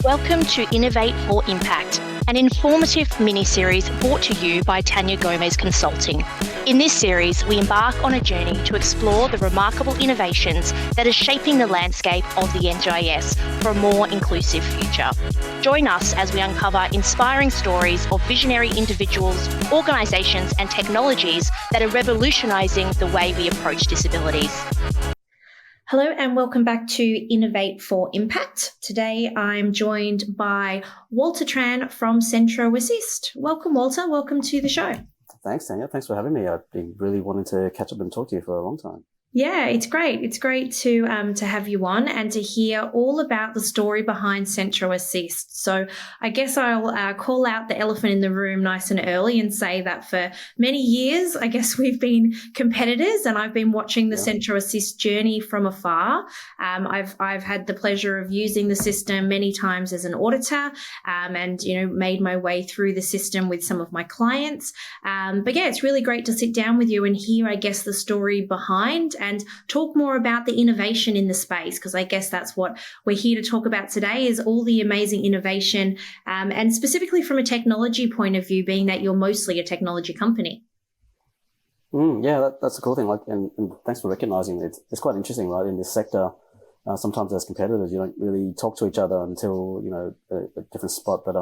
Welcome to Innovate for Impact, an informative mini-series brought to you by Tania Gomez Consulting. In this series, we embark on a journey to explore the remarkable innovations that are shaping the landscape of the NDIS for a more inclusive future. Join us as we uncover inspiring stories of visionary individuals, organisations and technologies that are revolutionising the way we approach disabilities. Hello and welcome back to Innovate for Impact. Today I'm joined by Walter Tran from Centro Assist. Welcome, Walter. Welcome to the show. Thanks, Tania. Thanks for having me. I've been really wanting to catch up and talk to you for a long time. Yeah, it's great. It's great to have you on and to hear all about the story behind Centro Assist. So I guess I'll call out the elephant in the room nice and early and say that for many years, I guess we've been competitors, and I've been watching the Centro Assist journey from afar. I've had the pleasure of using the system many times as an auditor, and made my way through the system with some of my clients. But yeah, it's really great to sit down with you and hear, I guess, the story behind and talk more about the innovation in the space, because I guess that's what we're here to talk about today, is all the amazing innovation, and specifically from a technology point of view, being that you're mostly a technology company. That's a cool thing. And thanks for recognizing it. It's quite interesting, right? In this sector, sometimes as competitors, you don't really talk to each other until a different spot. But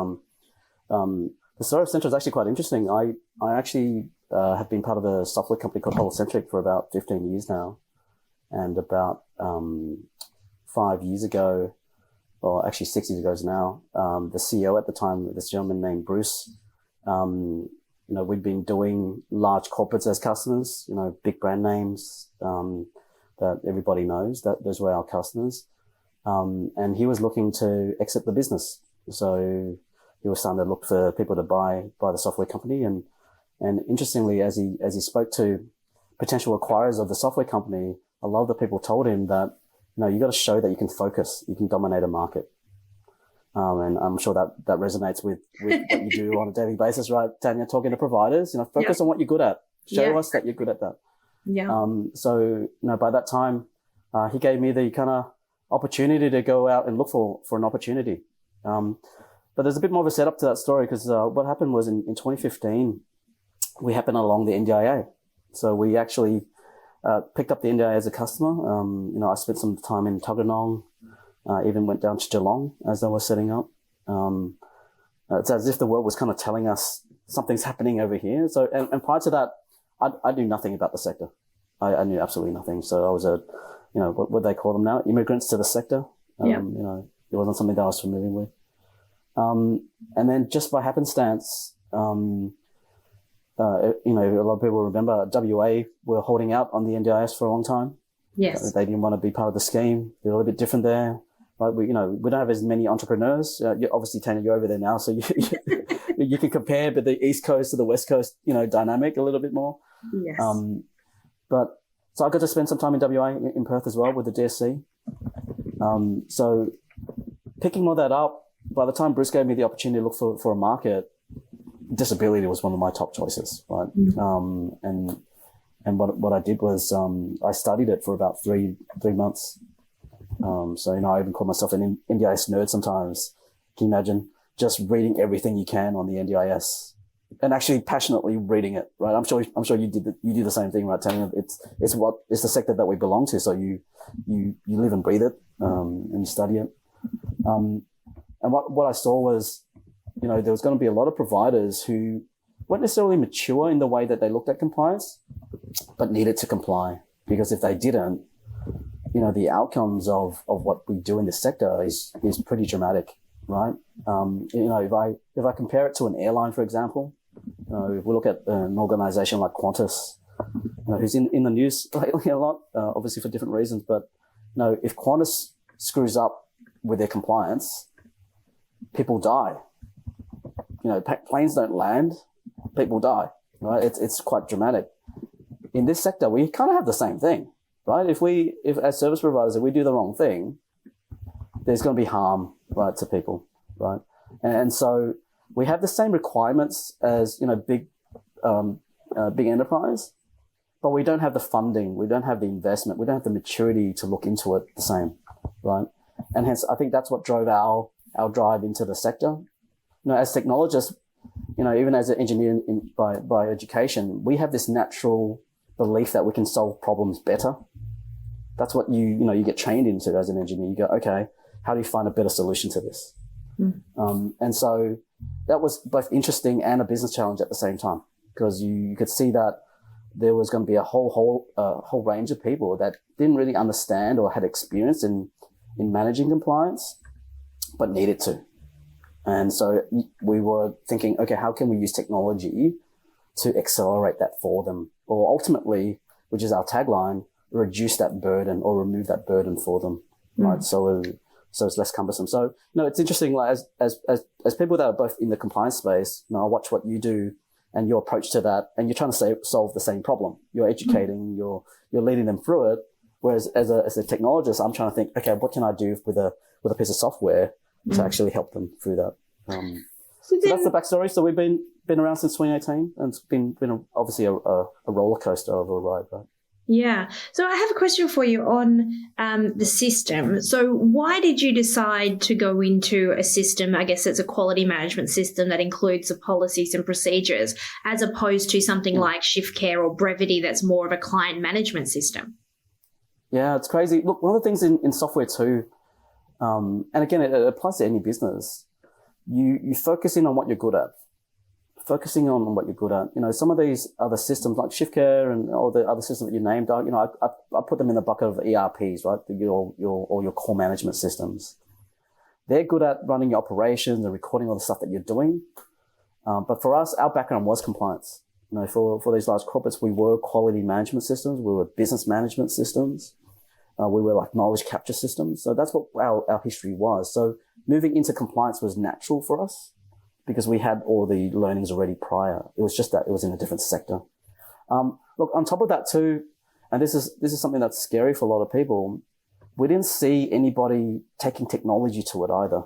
the story of Centro is actually quite interesting. I actually have been part of a software company called Holocentric for about 15 years now. And about 5 years ago, or actually 6 years ago now, the CEO at the time, this gentleman named Bruce, we'd been doing large corporates as customers, big brand names that everybody knows, that those were our customers. And he was looking to exit the business. So he was starting to look for people to buy the software company. And interestingly, as he spoke to potential acquirers of the software company, a lot of the people told him that, you got to show that you can focus, you can dominate a market. And I'm sure that resonates with what you do on a daily basis, right, Tania? Talking to providers, focus on what you're good at. Show us that you're good at that. Yeah. So by that time, he gave me the kind of opportunity to go out and look for an opportunity. But there's a bit more of a setup to that story, because what happened was in 2015, we happened along the NDIA. So we actually picked up the NDIA as a customer. I spent some time in Tuggeranong, even went down to Geelong as they were setting up. It's as if the world was kind of telling us something's happening over here. So, and prior to that, I knew nothing about the sector. I knew absolutely nothing. So I was what they call them now, immigrants to the sector. It wasn't something that I was familiar with. And then just by happenstance, a lot of people remember WA were holding out on the NDIS for a long time. Yes. They didn't want to be part of the scheme. They're a little bit different there. Right? We don't have as many entrepreneurs. Obviously, Tania, you're over there now, so you can compare, but the East Coast to the West Coast, dynamic a little bit more. Yes. So I got to spend some time in WA, in Perth as well, with the DSC. So picking all that up, by the time Bruce gave me the opportunity to look for a market, disability was one of my top choices, right? Mm-hmm. And what I did was I studied it for about three months. So I even call myself an NDIS nerd sometimes. Can you imagine just reading everything you can on the NDIS and actually passionately reading it, right? I'm sure you do the same thing, right, Tania? It's the sector that we belong to, so you live and breathe it, and you study it. And what I saw was, there was going to be a lot of providers who weren't necessarily mature in the way that they looked at compliance, but needed to comply, because if they didn't, the outcomes of what we do in this sector is pretty dramatic, right? If I compare it to an airline, for example, if we look at an organization like Qantas, who's in the news lately a lot, obviously for different reasons, but if Qantas screws up with their compliance, people die. Planes don't land, people die, right? It's quite dramatic. In this sector, we kind of have the same thing, right? If as service providers, if we do the wrong thing, there's going to be harm, right, to people, right? And so we have the same requirements as, big enterprise, but we don't have the funding, we don't have the investment, we don't have the maturity to look into it the same, right? And hence, I think that's what drove our our drive into the sector. As technologists, even as an engineer by education, we have this natural belief that we can solve problems better. That's what you get trained into as an engineer. You go, okay, how do you find a better solution to this? And so that was both interesting and a business challenge at the same time, because you could see that there was going to be a whole range of people that didn't really understand or had experience in managing compliance, but needed to. And so we were thinking, okay, how can we use technology to accelerate that for them? Or ultimately, which is our tagline, reduce that burden or remove that burden for them, right? So it's less cumbersome. So, it's interesting, like as people that are both in the compliance space, I watch what you do and your approach to that, and you're trying to solve the same problem. You're educating, you're leading them through it. Whereas as a technologist, I'm trying to think, okay, what can I do with a piece of software to actually help them through that? So that's the backstory. So we've been around since 2018, and it's been obviously a roller coaster of a ride, right? Yeah. So I have a question for you on the system. So why did you decide to go into a system, I guess it's a quality management system that includes the policies and procedures, as opposed to something like ShiftCare or Brevity that's more of a client management system? Yeah, it's crazy. Look, one of the things in software too, and again, it applies to any business, you focus in on what you're good at. Focusing on what you're good at. Some of these other systems like ShiftCare and all the other systems that you named, I put them in the bucket of ERPs, right? Your core management systems. They're good at running your operations and recording all the stuff that you're doing. But for us, our background was compliance. For these large corporates, we were quality management systems. We were business management systems. We were like knowledge capture systems. So that's what our history was. So moving into compliance was natural for us, because we had all the learnings already prior. It was just that it was in a different sector. Look, on top of that too, and this is something that's scary for a lot of people, we didn't see anybody taking technology to it either.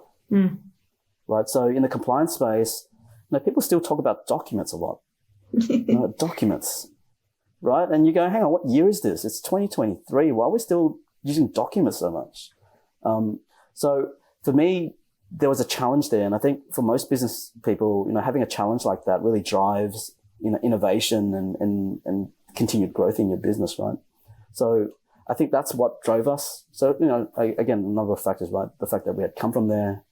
Right? So in the compliance space, people still talk about documents a lot. Documents, right? And you go, hang on, what year is this? It's 2023. Why are we still using documents so much? So for me, there was a challenge there. And I think for most business people, having a challenge like that really drives, innovation and continued growth in your business, right? So I think that's what drove us. So, again, a number of factors, right? The fact that we had come from there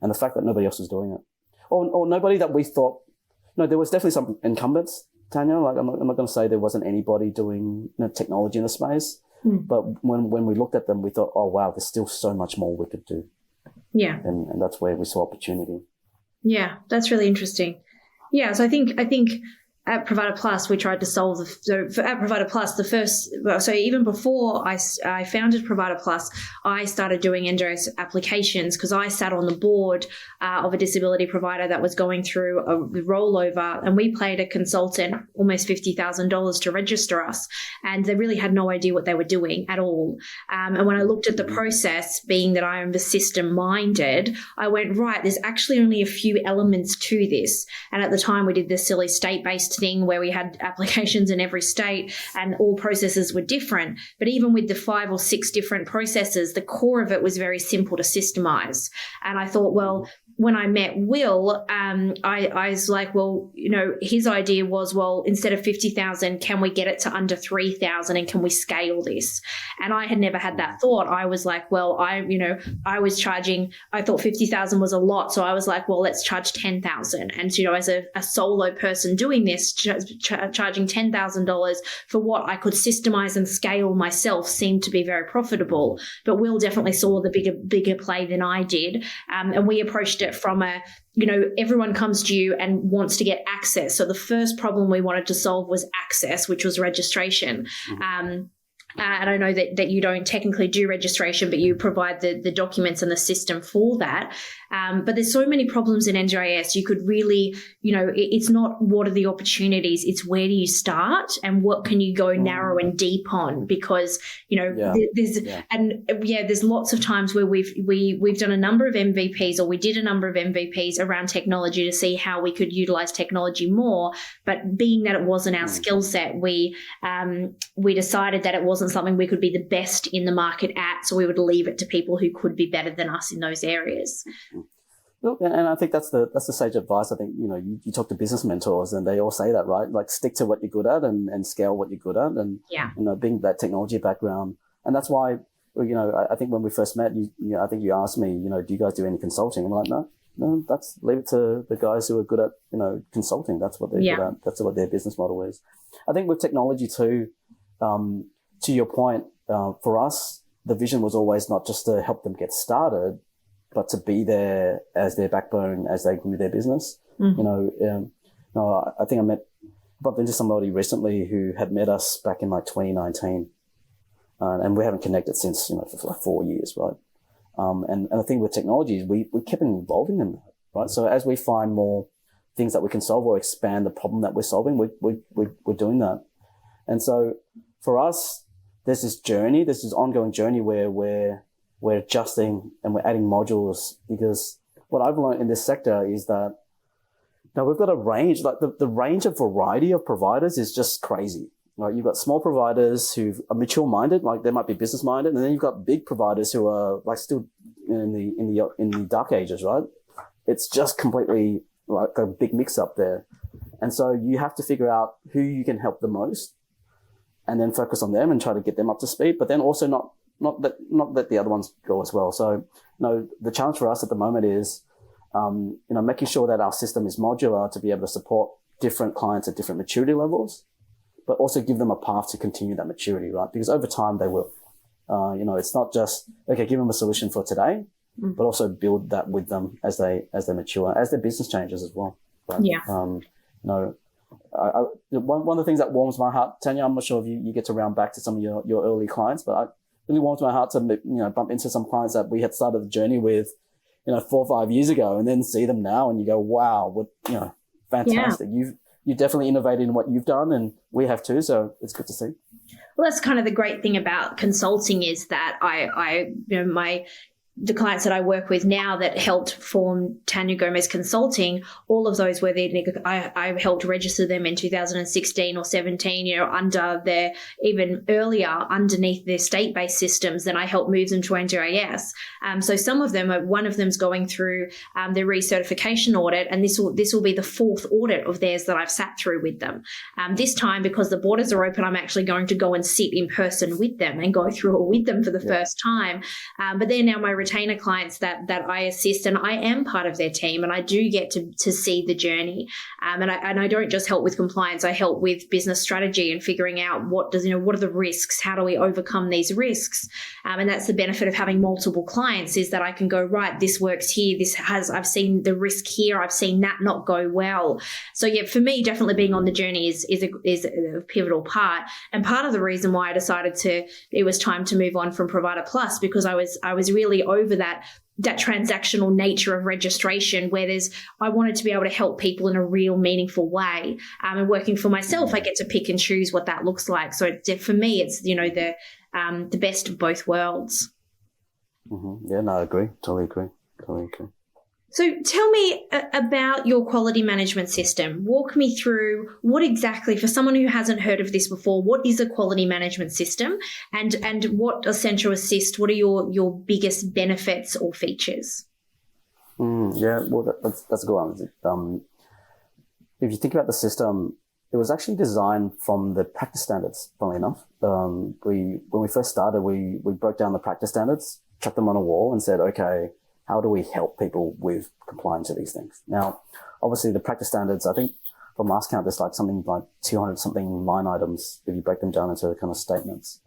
and the fact that nobody else was doing it. Or nobody that we thought, there was definitely some incumbents, Tanya. Like I'm not going to say there wasn't anybody doing technology in the space. But when we looked at them, we thought, oh, wow, there's still so much more we could do. Yeah. And that's where we saw opportunity. Yeah, that's really interesting. Yeah, so I think at Provider Plus, we tried to solve at Provider Plus, so even before I founded Provider Plus, I started doing NDIS applications because I sat on the board of a disability provider that was going through a rollover, and we paid a consultant almost $50,000 to register us, and they really had no idea what they were doing at all. And when I looked at the process, being that I am the system minded, I went, right, there's actually only a few elements to this. And at the time, we did this silly state-based thing where we had applications in every state and all processes were different. But even with the 5 or 6 different processes, the core of it was very simple to systemize. And I thought, well, when I met Will, I was like, well, his idea was, well, instead of 50,000, can we get it to under 3,000 and can we scale this? And I had never had that thought. I was like, well, I was charging, I thought 50,000 was a lot. So I was like, well, let's charge 10,000. And, as a solo person doing this, charging $10,000 for what I could systemize and scale myself seemed to be very profitable. But Will definitely saw the bigger play than I did. And we approached it from everyone comes to you and wants to get access. So the first problem we wanted to solve was access, which was registration. And I know that you don't technically do registration, but you provide the documents and the system for that. But there's so many problems in NDIS. You could really, it's not what are the opportunities, it's where do you start and what can you go narrow and deep on, because, there's lots of times where we've done a number of MVPs, or we did a number of MVPs around technology to see how we could utilize technology more. But being that it wasn't our skill set, we decided that it wasn't something we could be the best in the market at, so we would leave it to people who could be better than us in those areas. Look, and I think that's the sage advice. I think, you talk to business mentors and they all say that, right? Like stick to what you're good at and scale what you're good at, and, being that technology background. And that's why, I think when we first met, I think you asked me, do you guys do any consulting? I'm like, no, leave it to the guys who are good at, consulting. That's what they're good at. That's what their business model is. I think with technology too, to your point, for us, the vision was always not just to help them get started, but to be there as their backbone as they grew their business. Mm-hmm. I think I bumped into somebody recently who had met us back in like 2019, and we haven't connected since, for like 4 years, right? And the thing with technology is we kept evolving in that, right? So as we find more things that we can solve or expand the problem that we're solving, we're doing that. And so for us, there's this ongoing journey where we're adjusting and we're adding modules, because what I've learned in this sector is that now we've got a range, like the range of variety of providers is just crazy. Right? You've got small providers who are mature-minded, like they might be business-minded, and then you've got big providers who are like still in the dark ages, right? It's just completely like a big mix-up there. And so you have to figure out who you can help the most and then focus on them and try to get them up to speed, but then also not let the other ones go as well. So, the challenge for us at the moment is, making sure that our system is modular to be able to support different clients at different maturity levels, but also give them a path to continue that maturity, right? Because over time they will. It's not just, okay, give them a solution for today, but also build that with them as they mature, as their business changes as well. Right? Yeah. One of the things that warms my heart, Tania, I'm not sure if you get to round back to some of your early clients, but it really warms my heart to, bump into some clients that we had started the journey with, 4 or 5 years ago, and then see them now and you go, wow, fantastic. Yeah. You've definitely innovated in what you've done, and we have too. So it's good to see. Well, that's kind of the great thing about consulting is that the clients that I work with now that helped form Tania Gomez Consulting, all of those were there. I helped register them in 2016 or 17, under their, even earlier, underneath their state-based systems. Then I helped move them to NDIS. So some of them, one of them's going through their recertification audit, and this will be the 4th audit of theirs that I've sat through with them. This time, because the borders are open, I'm actually going to go and sit in person with them and go through it with them for the first time. But they're now my retainer clients that I assist, and I am part of their team, and I do get to see the journey. And I don't just help with compliance. I help with business strategy and figuring out what are the risks? How do we overcome these risks? And that's the benefit of having multiple clients, is that I can go, right, this works here. I've seen the risk here. I've seen that not go well. So yeah, for me, definitely being on the journey is a pivotal part. And part of the reason why I decided it was time to move on from Provider Plus, because I was really over that transactional nature of registration, where I wanted to be able to help people in a real meaningful way. And working for myself, I get to pick and choose what that looks like. So for me, it's, the best of both worlds. Mm-hmm. Yeah, no, I agree. Totally agree. So tell me about your quality management system. Walk me through what exactly, for someone who hasn't heard of this before, what is a quality management system, and what a Centro Assist, what are your biggest benefits or features? Yeah, well, that's a good one. If you think about the system, it was actually designed from the practice standards, funnily enough. When we first started, we broke down the practice standards, chucked them on a wall and said, okay, how do we help people with complying to these things? Now, obviously the practice standards, I think from last count, there's like something like 200 something line items if you break them down into kind of statements.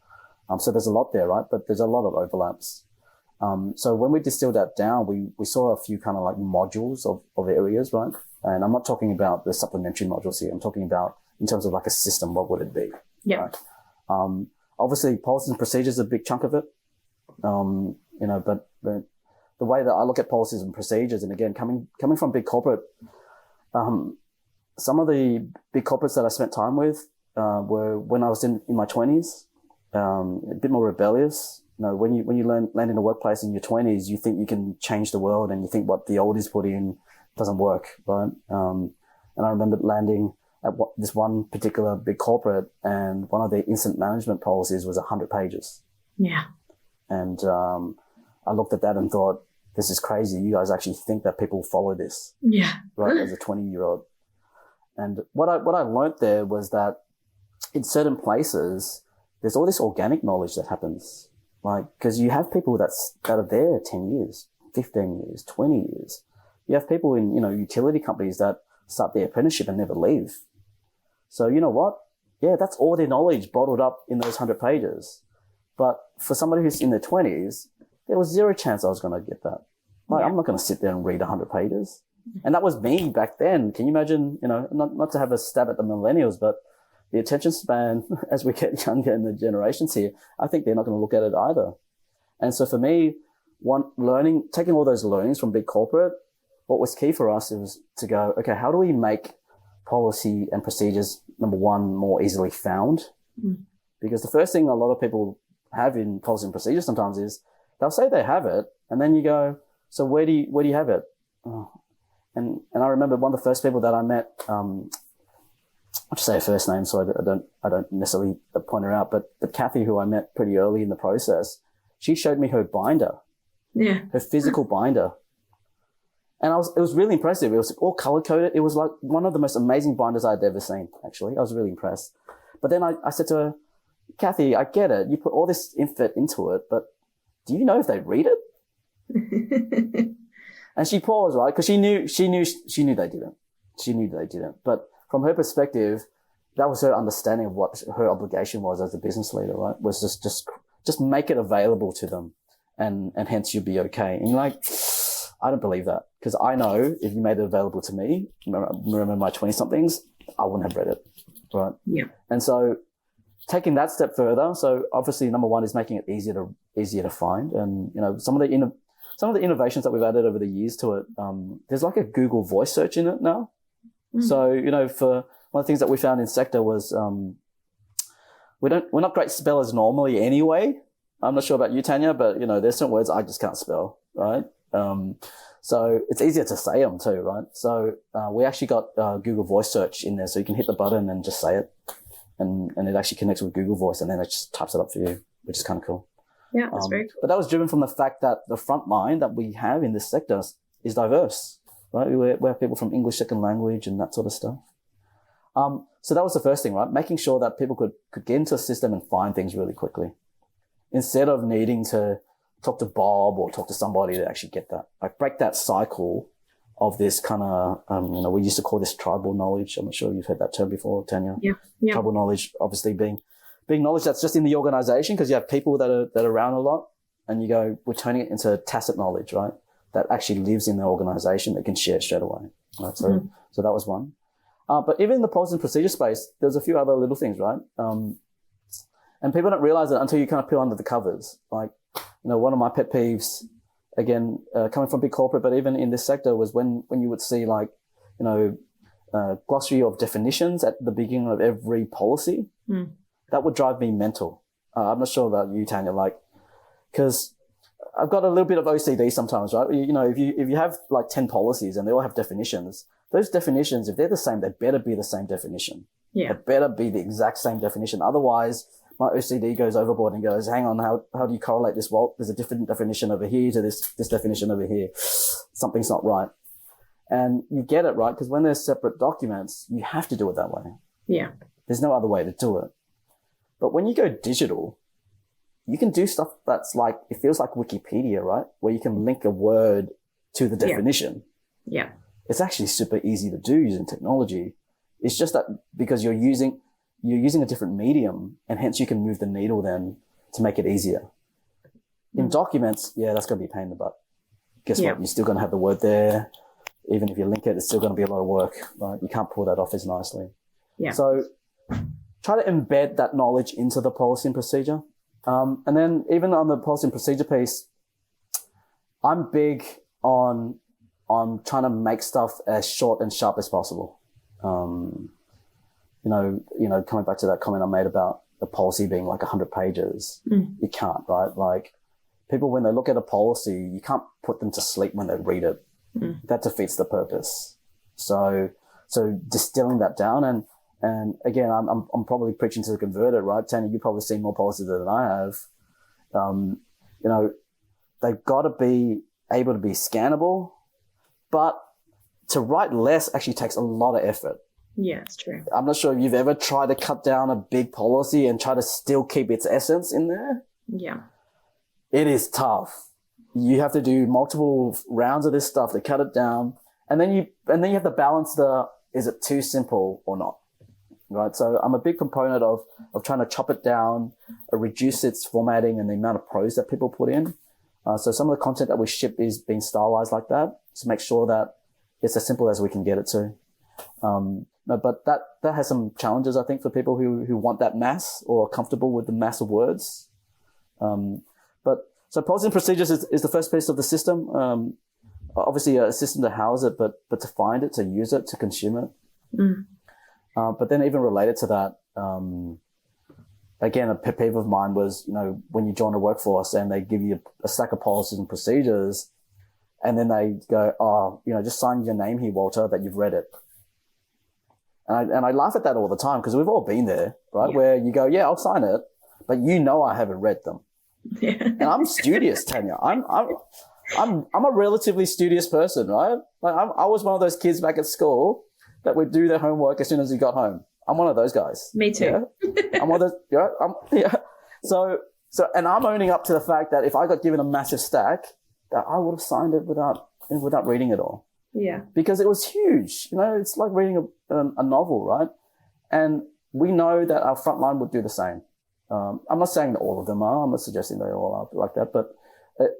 So there's a lot there, right? But there's a lot of overlaps. So when we distilled that down, we saw a few kind of like modules of areas, right? And I'm not talking about the supplementary modules here. I'm talking about in terms of like a system, what would it be? Yeah. Right? Obviously policies and procedures are a big chunk of it. But the way that I look at policies and procedures, and again, coming from big corporate, some of the big corporates that I spent time with were when I was in my 20s, a bit more rebellious. When you land in a workplace in your 20s, you think you can change the world, and you think what the oldies put in doesn't work, right? And I remember landing at this one particular big corporate, and one of their incident management policies was 100 pages. Yeah. And I looked at that and thought, this is crazy. You guys actually think that people follow this, Yeah. right? As a 20-year-old. And what I learned there was that in certain places, there's all this organic knowledge that happens. Like, because you have people that are there 10 years, 15 years, 20 years. You have people in, utility companies that start their apprenticeship and never leave. So you know what? Yeah, that's all their knowledge bottled up in those 100 pages. But for somebody who's in their 20s, there was zero chance I was going to get that. Like, I'm not going to sit there and read 100 pages. And that was me back then. Can you imagine, not to have a stab at the millennials, but the attention span as we get younger in the generations here, I think they're not going to look at it either. And so for me, taking all those learnings from big corporate, what was key for us was to go, okay, how do we make policy and procedures, number one, more easily found? Because the first thing a lot of people have in policy and procedures sometimes is they'll say they have it, and then you go, so where do you have it? Oh. And I remember one of the first people that I met, I'll just say her first name so I don't necessarily point her out, but Kathy, who I met pretty early in the process, she showed me her binder, her physical binder. And it was really impressive. It was all color coded. It was like one of the most amazing binders I'd ever seen, actually. I was really impressed. But then I said to her, Kathy, I get it. You put all this effort into it, but do you know if they read it? And she paused, right? Because she knew they didn't. She knew they didn't. But from her perspective, that was her understanding of what her obligation was as a business leader, right? Was just make it available to them, and hence you'll be okay. And you're like, I don't believe that, because I know if you made it available to me, remember my 20-somethings, I wouldn't have read it, right? Yeah. And so taking that step further, so obviously number one is making it easier to find, and some of the innovations that we've added over the years to it. There's like a Google voice search in it now. So for one of the things that we found in sector was we're not great spellers normally anyway. I'm not sure about you, Tania, but there's certain words I just can't spell, right? So it's easier to say them too, right? So we actually got Google voice search in there, so you can hit the button and just say it, and it actually connects with Google Voice, and then it just types it up for you, which is kind of cool. Yeah, that's very cool. But that was driven from the fact that the front line that we have in this sector is diverse, right? We have people from English second language and that sort of stuff. So that was the first thing, right? Making sure that people could get into a system and find things really quickly, instead of needing to talk to Bob or talk to somebody to actually get that. Like, break that cycle of this kind of, we used to call this tribal knowledge. I'm not sure you've heard that term before, Tania. Yeah. Tribal knowledge, obviously being knowledge that's just in the organization, because you have people that are around a lot, and you go, we're turning it into tacit knowledge, right? That actually lives in the organization that can share straight away, right? So that was one. But even in the policy and procedure space, there's a few other little things, right? And people don't realize it until you kind of peel under the covers. Like, one of my pet peeves, again, coming from big corporate, but even in this sector, was when you would see like, glossary of definitions at the beginning of every policy. That would drive me mental. I'm not sure about you, Tania, because I've got a little bit of OCD sometimes, right? If you have like 10 policies and they all have definitions, those definitions, if they're the same, they better be the same definition. Yeah. It better be the exact same definition. Otherwise, my OCD goes overboard and goes, hang on, how do you correlate this? Well, there's a different definition over here to this definition over here. Something's not right. And you get it, right? Because when there's separate documents, you have to do it that way. Yeah. There's no other way to do it. But when you go digital, you can do stuff that's like, it feels like Wikipedia, right? Where you can link a word to the definition. Yeah. It's actually super easy to do using technology. It's just that because you're using a different medium, and hence you can move the needle then to make it easier. In documents, that's going to be a pain in the butt. Guess what? You're still going to have the word there. Even if you link it, it's still going to be a lot of work, right? You can't pull that off as nicely. Yeah. So try to embed that knowledge into the policy and procedure. And then even on the policy and procedure piece, I'm big on trying to make stuff as short and sharp as possible. Coming back to that comment I made about the policy being like 100 pages, you can't, right? Like, people, when they look at a policy, you can't put them to sleep when they read it. That defeats the purpose. So distilling that down, and again, I'm probably preaching to the converted, right? Tania, you've probably seen more policies than I have. They've got to be able to be scannable, but to write less actually takes a lot of effort. Yeah, it's true. I'm not sure if you've ever tried to cut down a big policy and try to still keep its essence in there. Yeah. It is tough. You have to do multiple rounds of this stuff to cut it down. And then you have to balance is it too simple or not? Right. So I'm a big proponent of trying to chop it down, reduce its formatting and the amount of prose that people put in. So some of the content that we ship is being stylized like that to make sure that it's as simple as we can get it to. But that has some challenges, I think, for people who want that mass or are comfortable with the mass of words. So policies and procedures is the first piece of the system. Obviously a system to house it, but to find it, to use it, to consume it. Mm. But then even related to that, again, a pet peeve of mine was, when you join a workforce and they give you a stack of policies and procedures, and then they go, just sign your name here, Walter, that you've read it. And I laugh at that all the time because we've all been there, right? Yeah. Where you go, yeah, I'll sign it, but I haven't read them. Yeah. And I'm studious, Tania. I'm a relatively studious person, right? Like I was one of those kids back at school that would do their homework as soon as he got home. I'm one of those guys. Me too. Yeah? I'm one of those. So, and I'm owning up to the fact that if I got given a massive stack, that I would have signed it without reading it all. Yeah. Because it was huge. It's like reading a novel, right? And we know that our frontline would do the same. I'm not saying that all of them are. I'm not suggesting they all are like that, but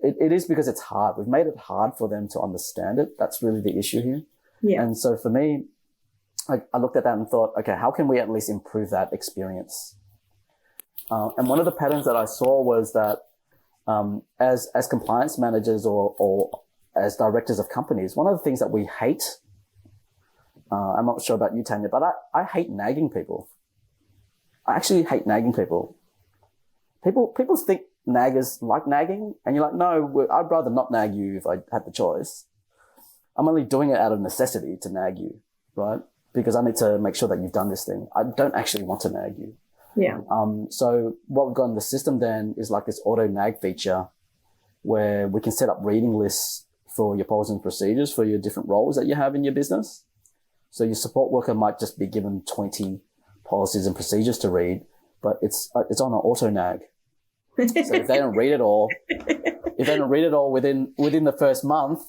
it is because it's hard. We've made it hard for them to understand it. That's really the issue here. Yeah. And so for me, I looked at that and thought, okay, how can we at least improve that experience? And one of the patterns that I saw was that as compliance managers or as directors of companies, one of the things that we hate, I'm not sure about you, Tania, but I hate nagging people. I actually hate nagging people. People think naggers like nagging, and you're like, no, I'd rather not nag you if I had the choice. I'm only doing it out of necessity to nag you, right? Because I need to make sure that you've done this thing. I don't actually want to nag you. Yeah. So what we've got in the system then is like this auto nag feature where we can set up reading lists for your policies and procedures for your different roles that you have in your business. So your support worker might just be given 20 policies and procedures to read, but it's on an auto nag. So if they don't read it all, within the first month,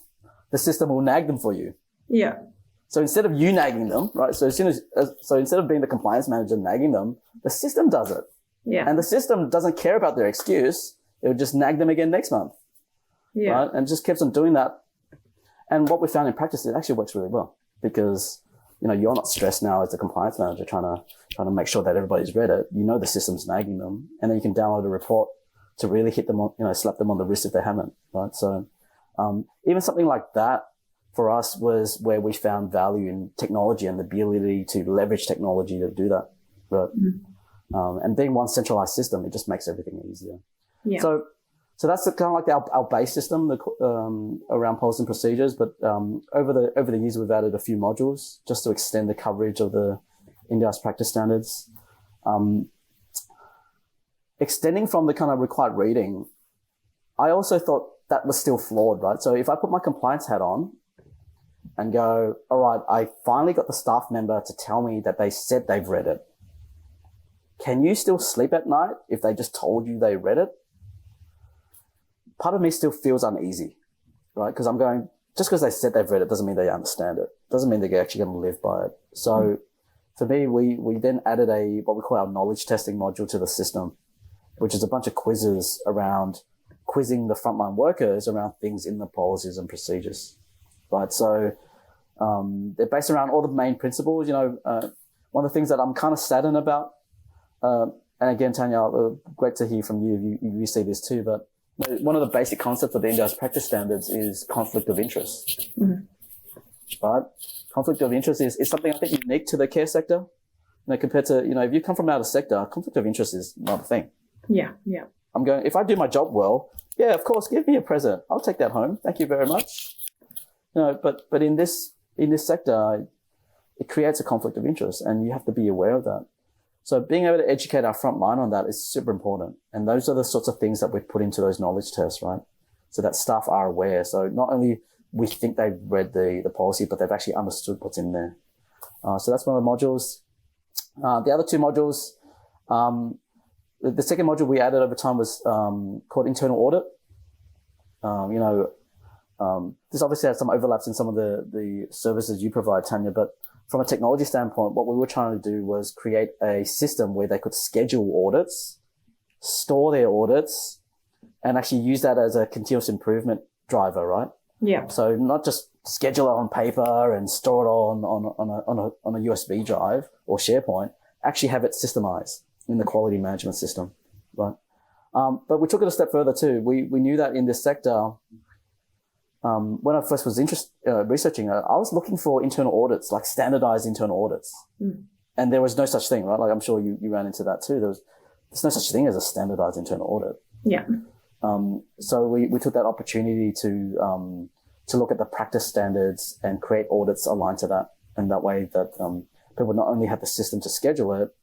the system will nag them for you. Yeah. So instead of you nagging them, right? So instead of being the compliance manager nagging them, the system does it. Yeah. And the system doesn't care about their excuse. It would just nag them again next month. Yeah. Right? And just keeps on doing that. And what we found in practice, it actually works really well because, you're not stressed now as the compliance manager trying to make sure that everybody's read it. The system's nagging them, and then you can download a report to really hit them on, slap them on the wrist if they haven't, right? So, even something like that for us was where we found value in technology and the ability to leverage technology to do that, right? Mm-hmm. And being one centralized system, it just makes everything easier. Yeah. So that's kind of like our base system around policies and procedures. But over the years, we've added a few modules just to extend the coverage of the NDIS Practice Standards. Extending from the kind of required reading, I also thought that was still flawed, right? So if I put my compliance hat on and go, all right, I finally got the staff member to tell me that they said they've read it. Can you still sleep at night if they just told you they read it? Part of me still feels uneasy, right? Because I'm going, just because they said they've read it doesn't mean they understand it. Doesn't mean they're actually going to live by it. So for me, we then added what we call our knowledge testing module to the system, which is a bunch of quizzes around quizzing the frontline workers around things in the policies and procedures, right? So they're based around all the main principles. One of the things that I'm kind of saddened about, and again, Tania, great to hear from you. You see this too, but one of the basic concepts of the NDIS Practice Standards is conflict of interest, right? Conflict of interest is something I think unique to the care sector, compared to, if you come from out of sector, conflict of interest is not a thing. Yeah, yeah. I'm going, if I do my job well, yeah, of course, give me a present. I'll take that home. Thank you very much. But in this sector, it creates a conflict of interest, and you have to be aware of that. So being able to educate our front line on that is super important. And those are the sorts of things that we put into those knowledge tests, right? so that staff are aware. So not only we think they've read the policy, but they've actually understood what's in there. So that's one of the modules. The other two modules, the second module we added over time was called internal audit. This obviously has some overlaps in some of the services you provide, Tania, but from a technology standpoint, what we were trying to do was create a system where they could schedule audits, store their audits, and actually use that as a continuous improvement driver, right? Yeah. So not just schedule it on paper and store it on a USB drive or SharePoint, actually have it systemized in the quality management system, right? But we took it a step further too. We knew that in this sector, when I first was researching it, I was looking for internal audits, like standardized internal audits. And there was no such thing, right? Like I'm sure you ran into that too. There's no such thing as a standardized internal audit. Yeah. So we took that opportunity to look at the practice standards and create audits aligned to that. And that way that people not only have the system to schedule it,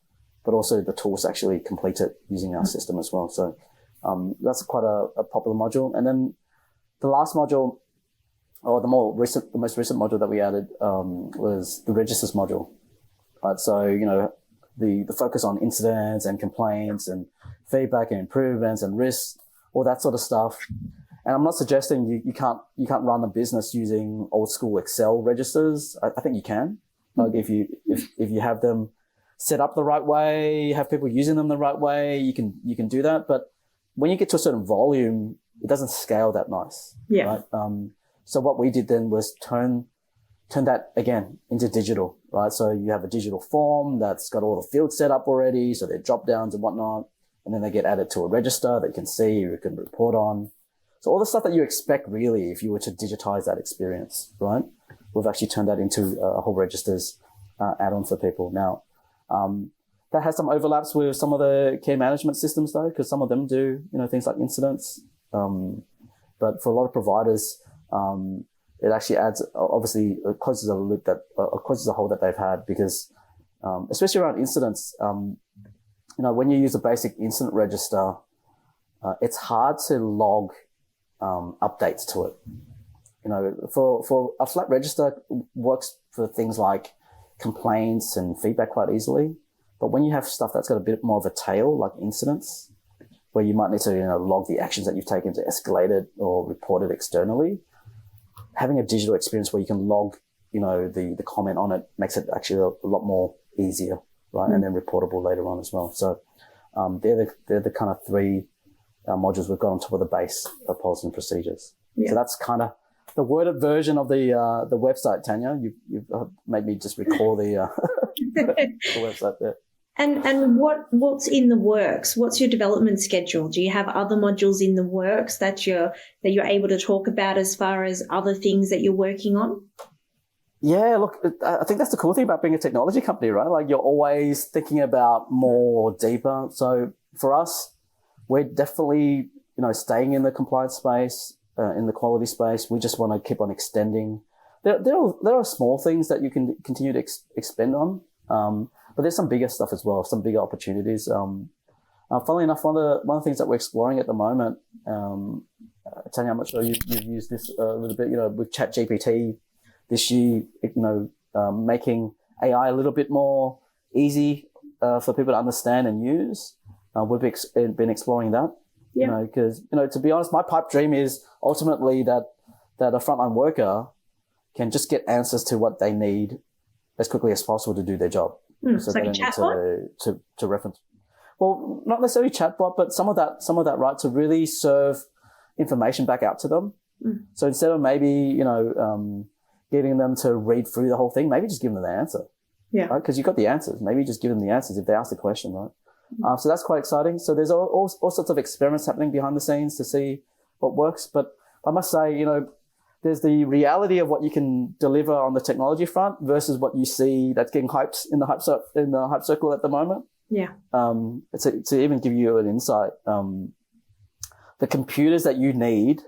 but also the tools to actually complete it using our system as well. So that's quite a popular module. And then the last module, or the most recent module that we added was the registers module. Right, so the focus on incidents and complaints and feedback and improvements and risks, all that sort of stuff. And I'm not suggesting you can't run a business using old school Excel registers. I think you can. Like if you have them set up the right way, have people using them the right way, you can do that. But when you get to a certain volume, it doesn't scale that nice. Yeah. Right? So what we did then was turn that again into digital, right? So you have a digital form that's got all the fields set up already, so they're drop downs and whatnot, and then they get added to a register that you can see, you can report on. So all the stuff that you expect really if you were to digitize that experience, right? We've actually turned that into a whole registers add-on for people. Now, that has some overlaps with some of the care management systems though, because some of them do, things like incidents. But for a lot of providers, it actually adds, obviously, it closes a loop closes a hole that they've had because, especially around incidents, when you use a basic incident register, it's hard to log updates to it. For a flat register works for things like complaints and feedback quite easily. But when you have stuff that's got a bit more of a tail, like incidents, where you might need to log the actions that you've taken to escalate it or report it externally, having a digital experience where you can log, the comment on it makes it actually a lot more easier, right? And then reportable later on as well. So they're the kind of three modules we've got on top of the base of policy and procedures. Yeah. So that's kind of the worded version of the website, Tania. You've made me just recall the website there. And what's in the works? What's your development schedule? Do you have other modules in the works that you're able to talk about as far as other things that you're working on? Yeah, look, I think that's the cool thing about being a technology company, right? Like you're always thinking about more deeper. So for us, we're definitely, staying in the compliance space, in the quality space. We just want to keep on extending. There are small things that you can continue to expand on. But there's some bigger stuff as well, some bigger opportunities. Funnily enough, one of the things that we're exploring at the moment, Tania, I'm not sure you've used this a little bit, with ChatGPT this year, making AI a little bit more easy for people to understand and use. We've been exploring that, because, to be honest, my pipe dream is ultimately that a frontline worker can just get answers to what they need as quickly as possible to do their job. So like they a don't need to reference. Well, not necessarily chatbot, but some of that, right, to really serve information back out to them. So instead of maybe, getting them to read through the whole thing, maybe just give them the answer. Yeah. Right? Because you've got the answers. Maybe just give them the answers if they ask the question, right? So that's quite exciting. So there's all sorts of experiments happening behind the scenes to see what works. But I must say, there's the reality of what you can deliver on the technology front versus what you see that's getting hyped in the hype circle at the moment. Yeah. To even give you an insight, the computers that you need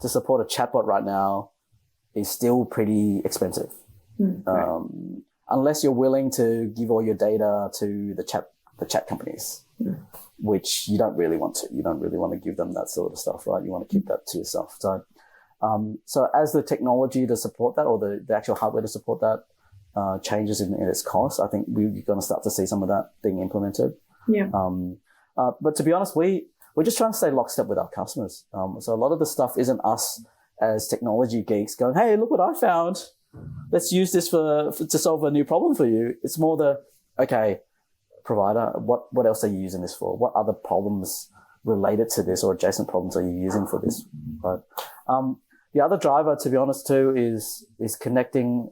to support a chatbot right now is still pretty expensive. Unless you're willing to give all your data to the chat companies. which you don't really want to. You don't really want to give them that sort of stuff, right? You want to keep that to yourself. So, so as the technology to support that, or the actual hardware to support that, changes in its cost, I think we're going to start to see some of that being implemented. Yeah. But to be honest, we're just trying to stay lockstep with our customers. So a lot of the stuff isn't us as technology geeks going, hey, look what I found. Let's use this to solve a new problem for you. It's more okay, provider, what else are you using this for? What other problems related to this or adjacent problems are you using for this? Right. The other driver, to be honest, too, is connecting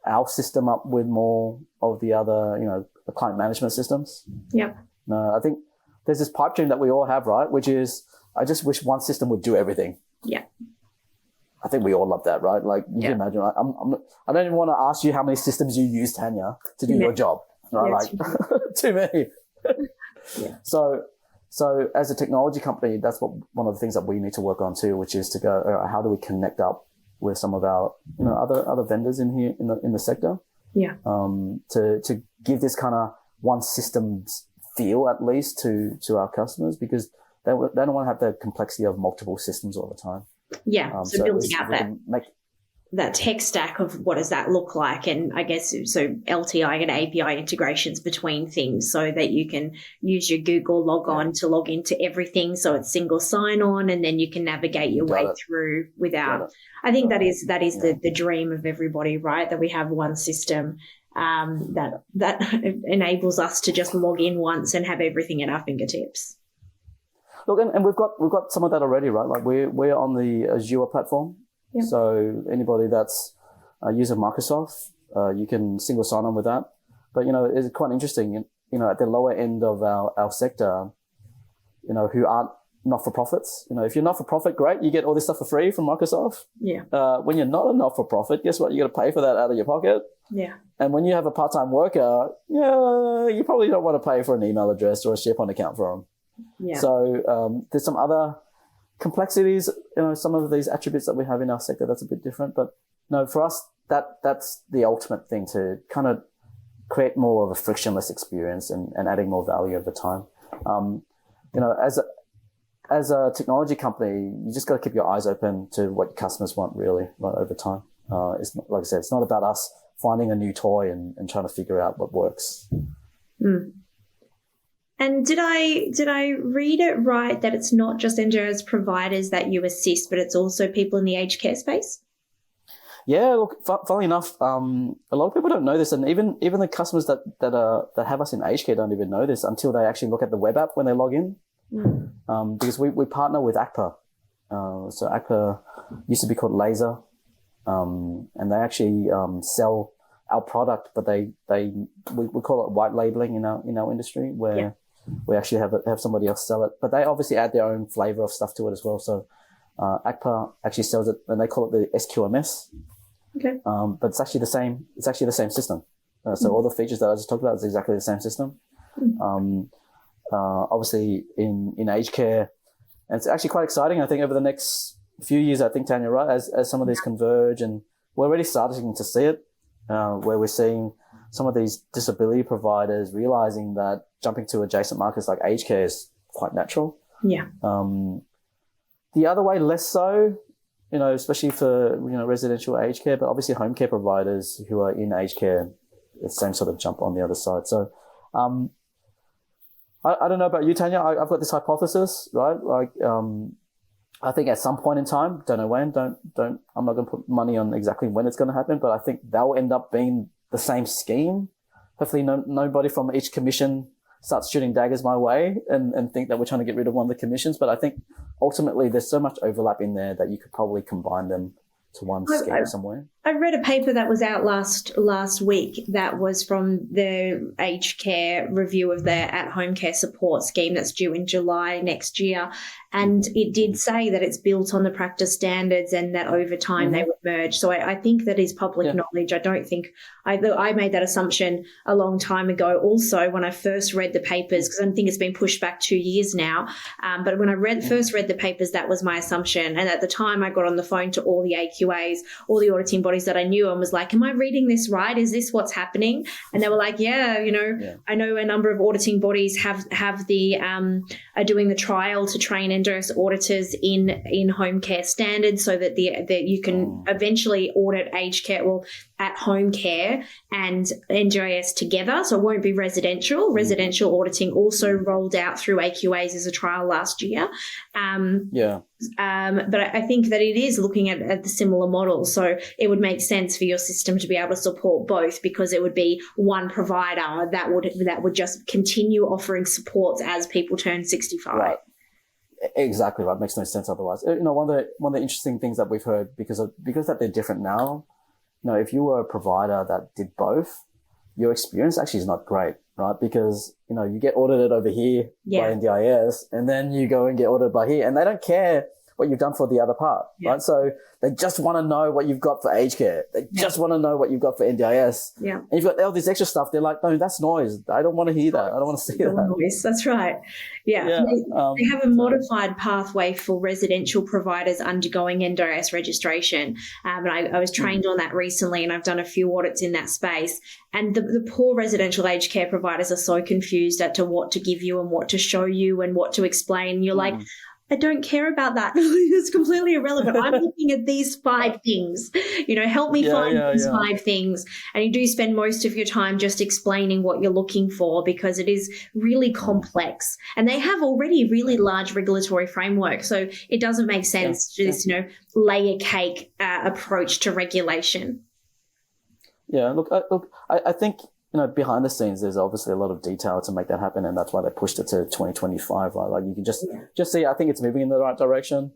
our system up with more of the other, the client management systems. Yeah. No, I think there's this pipe dream that we all have, right? Which is, I just wish one system would do everything. Yeah. I think we all love that, right? Like you can imagine, right? I don't even want to ask you how many systems you use, Tanya, to do your job, right? Too many. Yeah. So as a technology company, that's one of the things that we need to work on too, which is to go, how do we connect up with some of our, other vendors in here in the sector? Yeah. To give this kind of one systems feel at least to our customers, because they don't want to have the complexity of multiple systems all the time. Yeah. So building out that tech stack of what does that look like, and I guess so LTI and API integrations between things so that you can use your Google log on to log into everything, so it's single sign on, and then you can navigate your way through without. I think that is the dream of everybody, right? That we have one system that enables us to just log in once and have everything at our fingertips. Look, and we've got some of that already, right? Like we're on the Azure platform. Yep. So anybody that's a user of Microsoft, you can single sign on with that. But, it's quite interesting, at the lower end of our sector, who aren't not-for-profits. If you're not-for-profit, great, you get all this stuff for free from Microsoft. Yeah. When you're not a not-for-profit, guess what? You got to pay for that out of your pocket. Yeah. And when you have a part-time worker, you probably don't want to pay for an email address or a SharePoint account for them. Yeah. So there's some other complexities, some of these attributes that we have in our sector that's a bit different. But no, for us, that's the ultimate thing, to kind of create more of a frictionless experience and adding more value over time. As a technology company, you just got to keep your eyes open to what your customers want really, right, over time. It's not, like I said, it's not about us finding a new toy and trying to figure out what works. Mm. And did I read it right that it's not just NDIS providers that you assist, but it's also people in the aged care space? Yeah, look, funnily enough, a lot of people don't know this, and even the customers that have us in aged care don't even know this until they actually look at the web app when they log in. Mm. Because we partner with ACPA. So ACPA used to be called Laser, and they actually sell our product, but we call it white labeling in our industry, where we actually have somebody else sell it, but they obviously add their own flavor of stuff to it as well. So ACPA actually sells it, and they call it the SQMS. Okay. But it's actually the same. It's actually the same system. So all the features that I just talked about is exactly the same system. Obviously in aged care, and it's actually quite exciting. I think over the next few years, I think, Tanya, right, as some of these converge, and we're already starting to see it, where we're seeing some of these disability providers realizing that jumping to adjacent markets like aged care is quite natural. Yeah. The other way, less so, especially for, residential aged care, but obviously home care providers who are in aged care, the same sort of jump on the other side. So, I don't know about you, Tanya. I've got this hypothesis, right? Like, I think at some point in time, don't know when, I'm not going to put money on exactly when it's going to happen, but I think they'll end up being the same scheme. Hopefully nobody from each commission starts shooting daggers my way and think that we're trying to get rid of one of the commissions. But I think ultimately there's so much overlap in there that you could probably combine them to one scheme somewhere. I read a paper that was out last week that was from the aged care review of the at-home care support scheme that's due in July next year. And it did say that it's built on the practice standards and that over time they would merge. So I think that is public knowledge. I don't think I made that assumption a long time ago also when I first read the papers, because I don't think it's been pushed back 2 years now. But when I first read the papers, that was my assumption. And at the time I got on the phone to all the AQAs, all the auditing bodies that I knew, and was like, am I reading this right? Is this what's happening? And they were like, I know a number of auditing bodies have the are doing the trial to train NDIS auditors in home care standards, so that that you can eventually audit aged care, at home care and NDIS together. So it won't be residential. Residential auditing also rolled out through AQAs as a trial last year. But I think that it is looking at the similar model. So it would make sense for your system to be able to support both, because it would be one provider that would just continue offering supports as people turn 65. Right. Exactly right. Makes no sense otherwise. One of the interesting things that we've heard, because that they're different now, if you were a provider that did both, your experience actually is not great, right? Because, you get audited over here by NDIS, and then you go and get audited by here, and they don't care what you've done for the other part, right? So they just want to know what you've got for aged care. They just want to know what you've got for NDIS. Yeah. And you've got all this extra stuff. They're like, no, that's noise. I don't want to hear that. I don't want to see that. Noise. That's right. Yeah. They have a modified pathway for residential providers undergoing NDIS registration. And I was trained on that recently, and I've done a few audits in that space. And the poor residential aged care providers are so confused as to what to give you and what to show you and what to explain. You're like, I don't care about that. It's completely irrelevant. I'm looking at these 5 things. Help me find these 5 things. And you do spend most of your time just explaining what you're looking for, because it is really complex. And they have already really large regulatory framework. So it doesn't make sense to this, layer cake approach to regulation. Yeah, I think, behind the scenes, there's obviously a lot of detail to make that happen, and that's why they pushed it to 2025. Right? Like you can just see, I think it's moving in the right direction.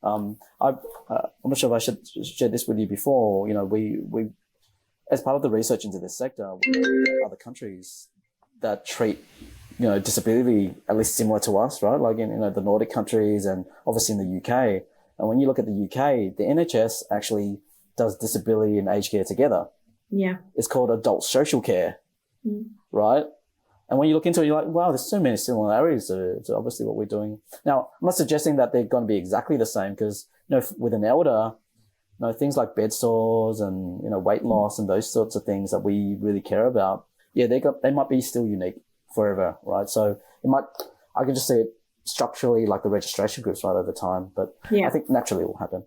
I'm not sure if I should share this with you before. We as part of the research into this sector, we look at other countries that treat disability at least similar to us, right? Like in the Nordic countries, and obviously in the UK. And when you look at the UK, the NHS actually does disability and aged care together. Yeah. It's called adult social care, right? And when you look into it, you're like, wow, there's so many similarities to obviously what we're doing. Now, I'm not suggesting that they're going to be exactly the same, because, with an elder, things like bed sores and, weight loss and those sorts of things that we really care about, they might be still unique forever, right? So I can just see it structurally, like the registration groups right over time, but I think naturally it will happen.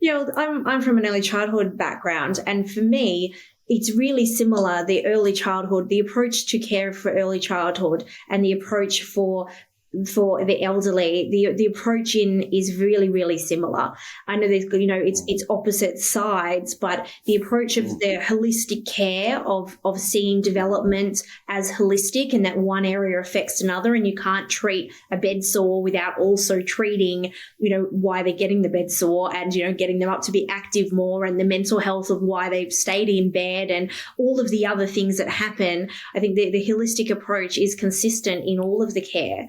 Yeah, well, I'm from an early childhood background, and for me, it's really similar, the early childhood, the approach to care for early childhood and the approach for the elderly, the approach is really, really similar. I know there's, it's opposite sides, but the approach of the holistic care of seeing development as holistic, and that one area affects another, and you can't treat a bed sore without also treating, why they're getting the bed sore, and, getting them up to be active more, and the mental health of why they've stayed in bed, and all of the other things that happen. I think the holistic approach is consistent in all of the care.